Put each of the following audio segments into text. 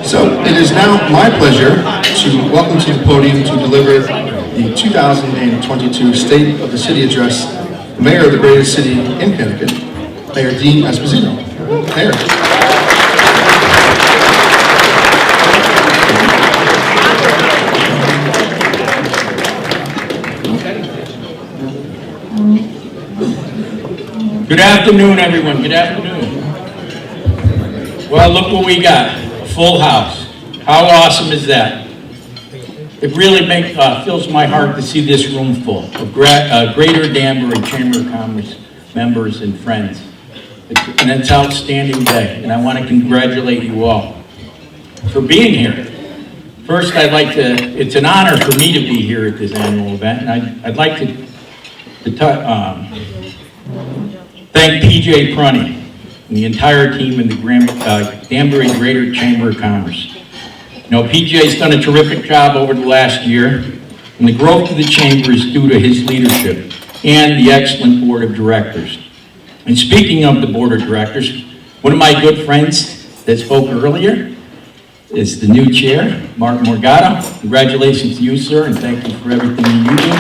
So it is now my pleasure to welcome to the podium to deliver the 2022 State of the City Address, Mayor of the greatest city in Connecticut, Mayor Dean Esposito. Mayor. Good afternoon, everyone. Good afternoon. Well, look what we got. A full house. How awesome is that? It really fills my heart to see this room full of Greater Danbury Chamber of Commerce members and friends. It's an outstanding day, and I want to congratulate you all for being here. First, it's an honor for me to be here at this annual event, and I'd like to thank PJ Prunny and the entire team in the Danbury Greater Chamber of Commerce. You know, PJ's done a terrific job over the last year, and the growth of the chamber is due to his leadership and the excellent board of directors. And speaking of the board of directors, one of my good friends that spoke earlier is the new chair, Mark Morgado. Congratulations to you, sir, and thank you for everything you do.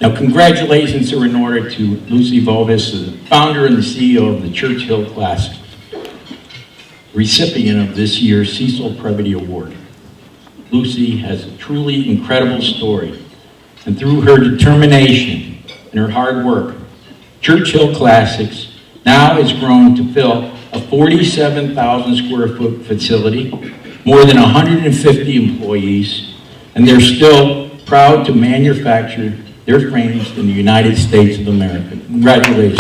Now, congratulations are in order to Lucy Volvis, the founder and the CEO of the Churchill Classic, recipient of this year's Cecil Previty Award. Lucy has a truly incredible story, and through her determination and her hard work, Churchill Classics now has grown to fill a 47,000 square foot facility, more than 150 employees, and they're still proud to manufacture their frames in the United States of America. Congratulations.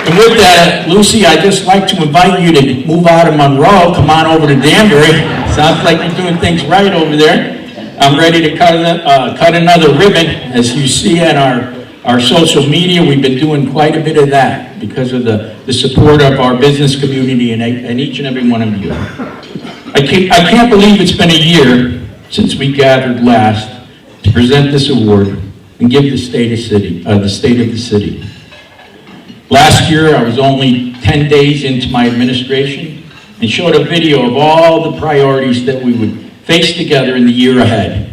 And with that, Lucy, I'd just like to invite you to move out of Monroe, come on over to Danbury. Sounds like you're doing things right over there. I'm ready to cut another ribbon. As you see on our social media, we've been doing quite a bit of that because of the support of our business community and each and every one of you. I can't believe it's been a year since we gathered last to present this award and give the state of the city. Last year, I was only 10 days into my administration and showed a video of all the priorities that we would face together in the year ahead.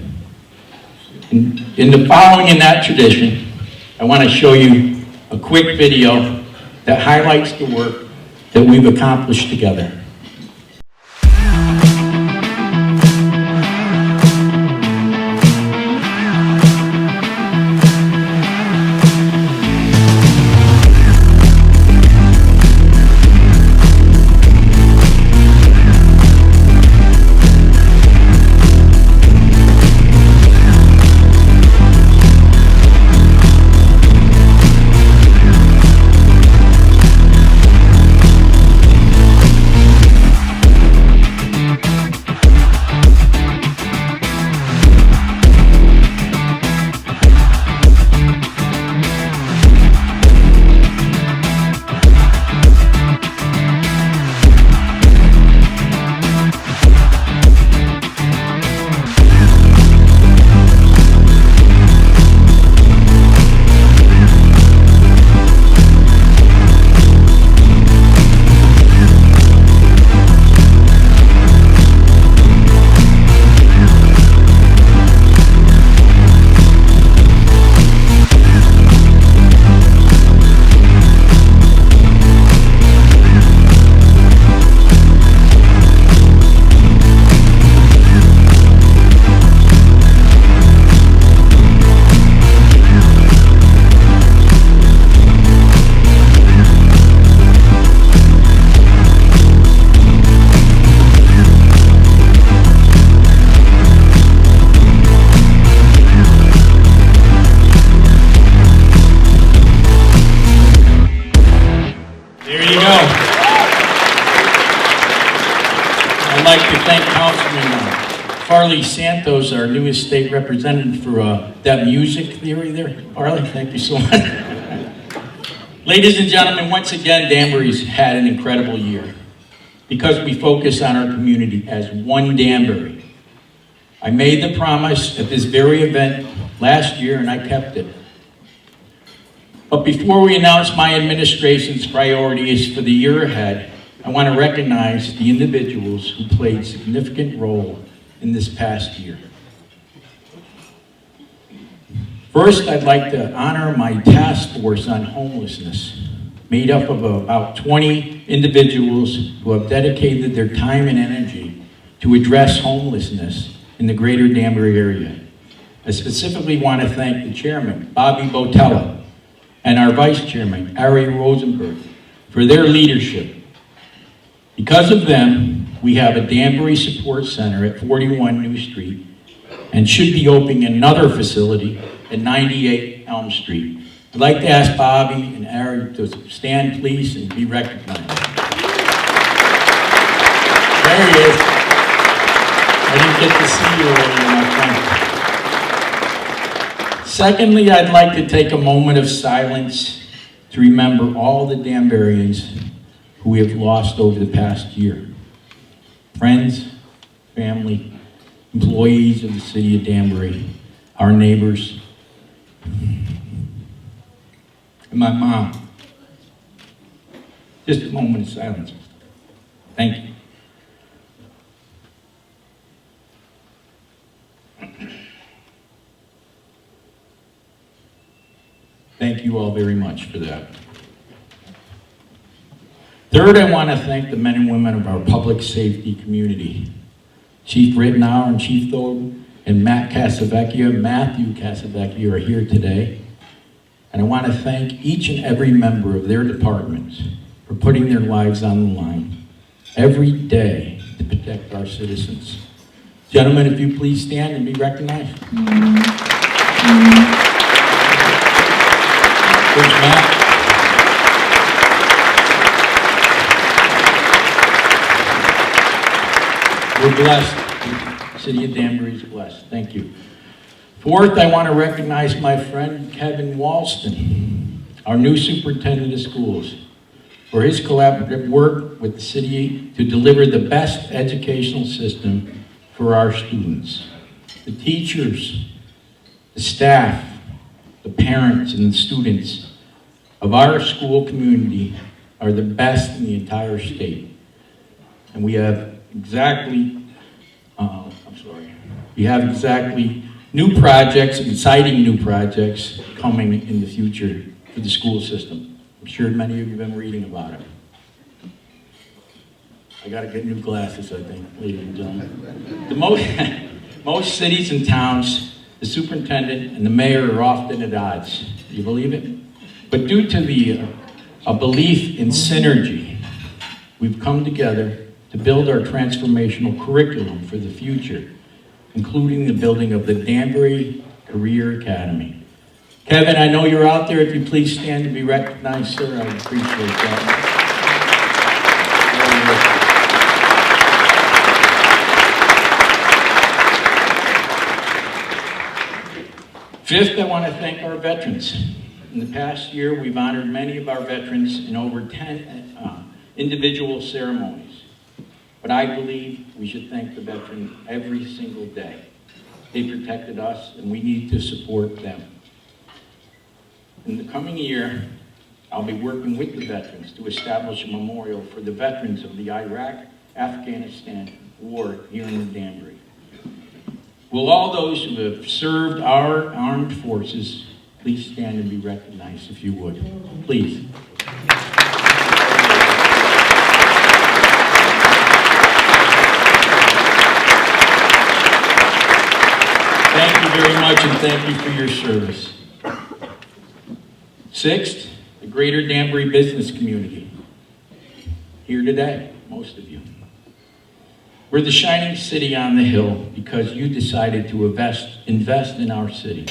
In following in that tradition, I want to show you a quick video that highlights the work that we've accomplished together. I'd like to thank Councilman Farley Santos, our newest state representative, for that music theory there. Farley, thank you so much. Ladies and gentlemen, once again, Danbury's had an incredible year because we focus on our community as one Danbury. I made the promise at this very event last year, and I kept it. But before we announce my administration's priorities for the year ahead, I want to recognize the individuals who played a significant role in this past year. First, I'd like to honor my task force on homelessness, made up of about 20 individuals who have dedicated their time and energy to address homelessness in the greater Danbury area. I specifically want to thank the chairman, Bobby Botella, and our vice chairman, Ari Rosenberg, for their leadership. Because of them, we have a Danbury Support Center at 41 New Street and should be opening another facility at 98 Elm Street. I'd like to ask Bobby and Ari to stand, please, and be recognized. There he is. I didn't get to see you earlier, my friend. Secondly, I'd like to take a moment of silence to remember all the Danburyans who we have lost over the past year. Friends, family, employees of the city of Danbury, our neighbors, and my mom. Just a moment of silence. Thank you. Thank you all very much for that. Third, I want to thank the men and women of our public safety community. Chief Rittenauer and Chief Thode and Matthew Casavecchia are here today. And I want to thank each and every member of their departments for putting their lives on the line every day to protect our citizens. Gentlemen, if you please stand and be recognized. There's Matt. We're blessed. The city of Danbury is blessed. Thank you. Fourth, I want to recognize my friend Kevin Walston, our new superintendent of schools, for his collaborative work with the city to deliver the best educational system for our students. The teachers, the staff, the parents, and the students of our school community are the best in the entire state. And we have exactly new projects, exciting new projects coming in the future for the school system. I'm sure many of you have been reading about it. I got to get new glasses, I think, ladies and gentlemen. Most cities and towns, the superintendent and the mayor are often at odds. Do you believe it? But due to a belief in synergy, we've come together to build our transformational curriculum for the future, including the building of the Danbury Career Academy. Kevin, I know you're out there. If you please stand to be recognized, sir, I appreciate that. Fifth, I want to thank our veterans. In the past year, we've honored many of our veterans in over 10 individual ceremonies. But I believe we should thank the veterans every single day. They protected us, and we need to support them. In the coming year, I'll be working with the veterans to establish a memorial for the veterans of the Iraq-Afghanistan war here in Danbury. Will all those who have served our armed forces please stand and be recognized, if you would. Please. Thank you very much, and thank you for your service. Sixth, the greater Danbury business community. Here today, most of you. We're the shining city on the hill because you decided to invest in our city.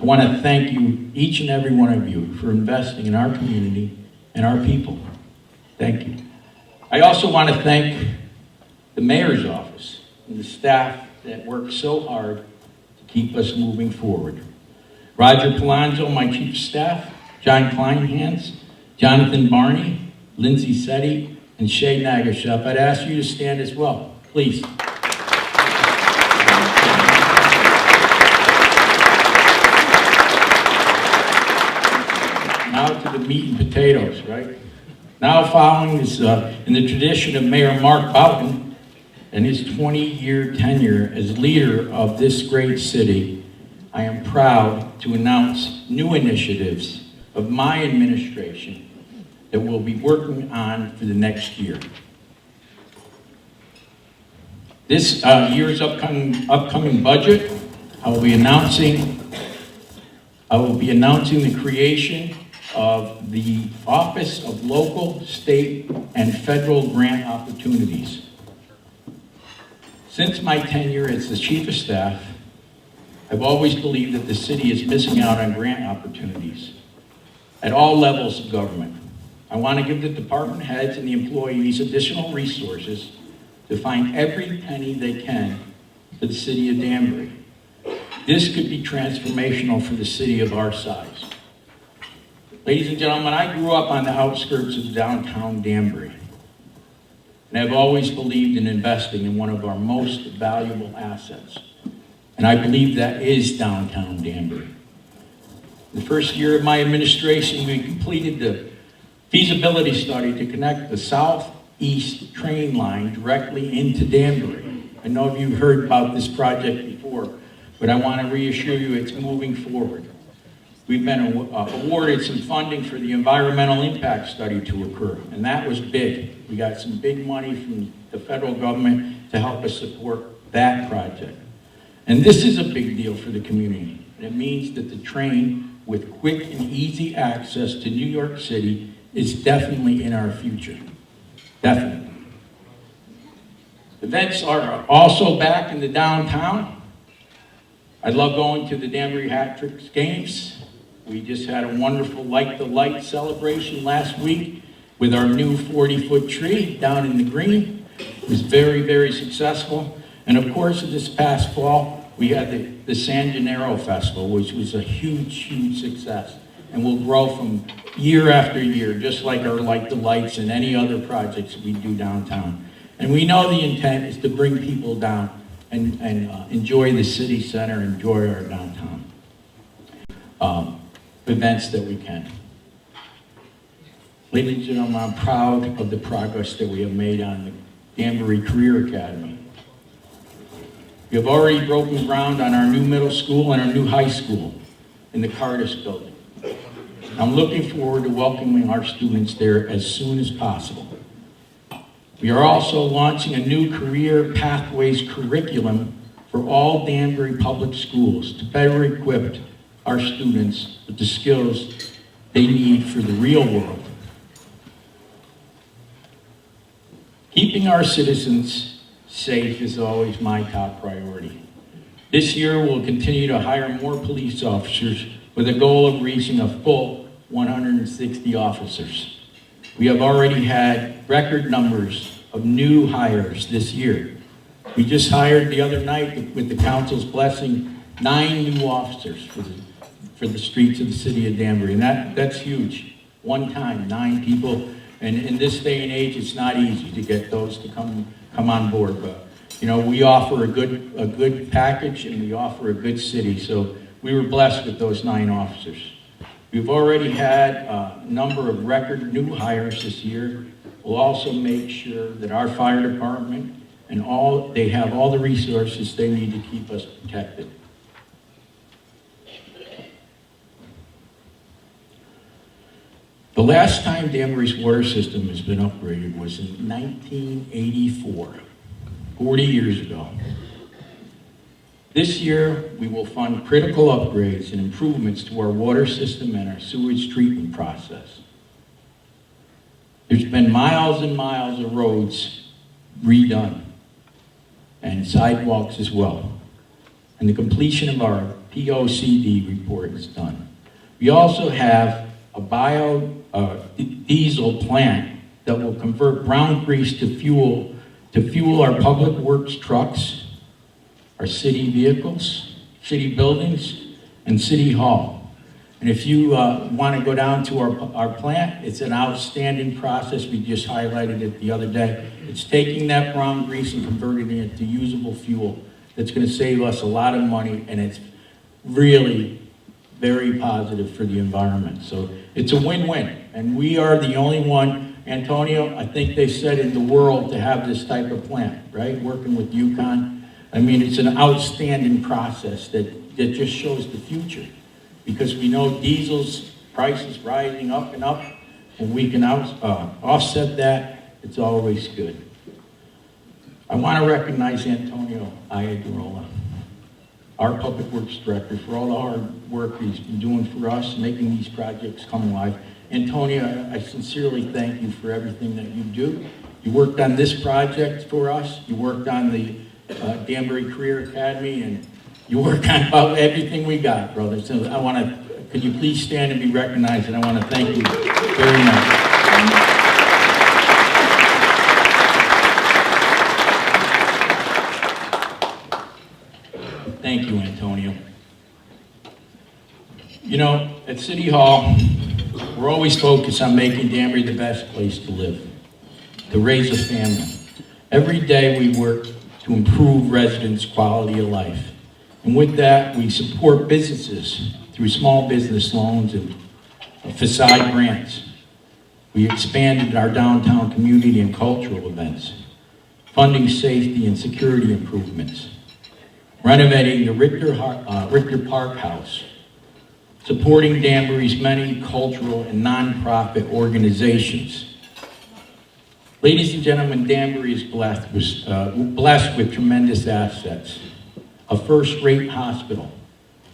I want to thank you, each and every one of you, for investing in our community and our people. Thank you. I also want to thank the mayor's office and the staff that worked so hard to keep us moving forward. Roger Palonzo, my chief of staff, John Kleinhans, Jonathan Barney, Lindsay Setti, and Shay Nagashep. I'd ask you to stand as well, please. meat and potatoes, right? Now following is in the tradition of Mayor Mark Boughton and his 20-year tenure as leader of this great city, I am proud to announce new initiatives of my administration that we'll be working on for the next year. This year's upcoming budget, I will be announcing the creation of the Office of Local, State, and Federal Grant Opportunities. Since my tenure as the Chief of Staff, I've always believed that the city is missing out on grant opportunities at all levels of government. I want to give the department heads and the employees additional resources to find every penny they can for the city of Danbury. This could be transformational for the city of our size. Ladies and gentlemen, I grew up on the outskirts of downtown Danbury, and I've always believed in investing in one of our most valuable assets, and I believe that is downtown Danbury. The first year of my administration, we completed the feasibility study to connect the southeast train line directly into Danbury. I know you've heard about this project before, but I want to reassure you it's moving forward. We've been awarded some funding for the environmental impact study to occur, and that was big. We got some big money from the federal government to help us support that project. And this is a big deal for the community. And it means that the train with quick and easy access to New York City is definitely in our future. Definitely. Events are also back in the downtown. I love going to the Danbury Hat Tricks games. We just had a wonderful Light the Light celebration last week with our new 40-foot tree down in the green. It was very, very successful. And of course, this past fall, we had the San Gennaro Festival, which was a huge, huge success. And will grow from year after year, just like our Light the Lights and any other projects we do downtown. And we know the intent is to bring people down and enjoy the city center, enjoy our downtown events that we can. Ladies and gentlemen, I'm proud of the progress that we have made on the Danbury Career Academy. We have already broken ground on our new middle school and our new high school in the Cardis building. I'm looking forward to welcoming our students there as soon as possible. We are also launching a new career pathways curriculum for all Danbury public schools to better equip our students with the skills they need for the real world. Keeping our citizens safe is always my top priority. This year, we'll continue to hire more police officers with a goal of reaching a full 160 officers. We have already had record numbers of new hires this year. We just hired the other night, with the council's blessing, 9 new officers for the streets of the city of Danbury, and that's huge. One time, 9 people, and in this day and age, it's not easy to get those to come on board. But you know, we offer a good package, and we offer a good city. So we were blessed with those 9 officers. We've already had a number of record new hires this year. We'll also make sure that our fire department and they have all the resources they need to keep us protected. The last time Danbury's water system has been upgraded was in 1984, 40 years ago. This year, we will fund critical upgrades and improvements to our water system and our sewage treatment process. There's been miles and miles of roads redone and sidewalks as well. And the completion of our POCD report is done. We also have a biodiesel plant that will convert brown grease to fuel our public works trucks, our city vehicles, city buildings, and city hall. And if you want to go down to our plant, it's an outstanding process. We just highlighted it the other day. It's taking that brown grease and converting it to usable fuel that's going to save us a lot of money, and it's really very positive for the environment. So it's a win-win, and we are the only one, Antonio, I think they said in the world to have this type of plant, right? Working with UConn. I mean, it's an outstanding process that just shows the future, because we know diesel's price is rising up and up, and we can offset that. It's always good. I want to recognize Antonio Iadarola, our Public Works Director, for all the hard work he's been doing for us, making these projects come alive. Antonio, I sincerely thank you for everything that you do. You worked on this project for us. You worked on the Danbury Career Academy, and you worked on about everything we got, brother. So I want to, could you please stand and be recognized? And I want to thank you very much. Thank you, Antonio. You know, at City Hall, we're always focused on making Danbury the best place to live, to raise a family. Every day we work to improve residents' quality of life. And with that, we support businesses through small business loans and facade grants. We expanded our downtown community and cultural events, funding safety and security improvements, renovating the Richter Park House, supporting Danbury's many cultural and nonprofit organizations. Ladies and gentlemen, Danbury is blessed with tremendous assets. A first-rate hospital,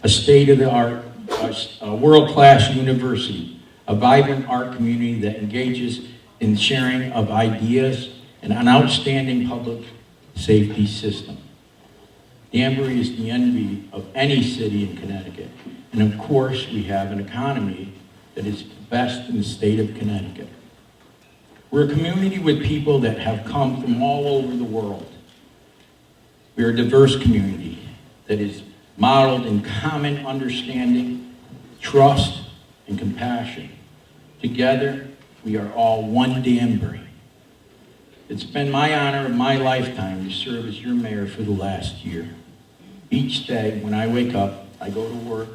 a state-of-the-art, world-class university, a vibrant art community that engages in sharing of ideas, and an outstanding public safety system. Danbury is the envy of any city in Connecticut. And of course, we have an economy that is the best in the state of Connecticut. We're a community with people that have come from all over the world. We're a diverse community that is modeled in common understanding, trust, and compassion. Together, we are all one Danbury. It's been my honor of my lifetime to serve as your mayor for the last year. Each day, when I wake up, I go to work,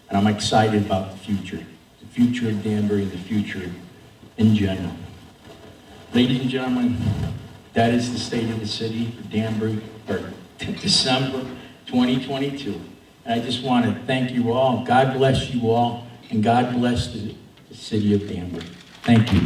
and I'm excited about the future of Danbury and the future in general. Ladies and gentlemen, that is the state of the city for Danbury, for December 2022. And I just want to thank you all. God bless you all, and God bless the city of Danbury. Thank you.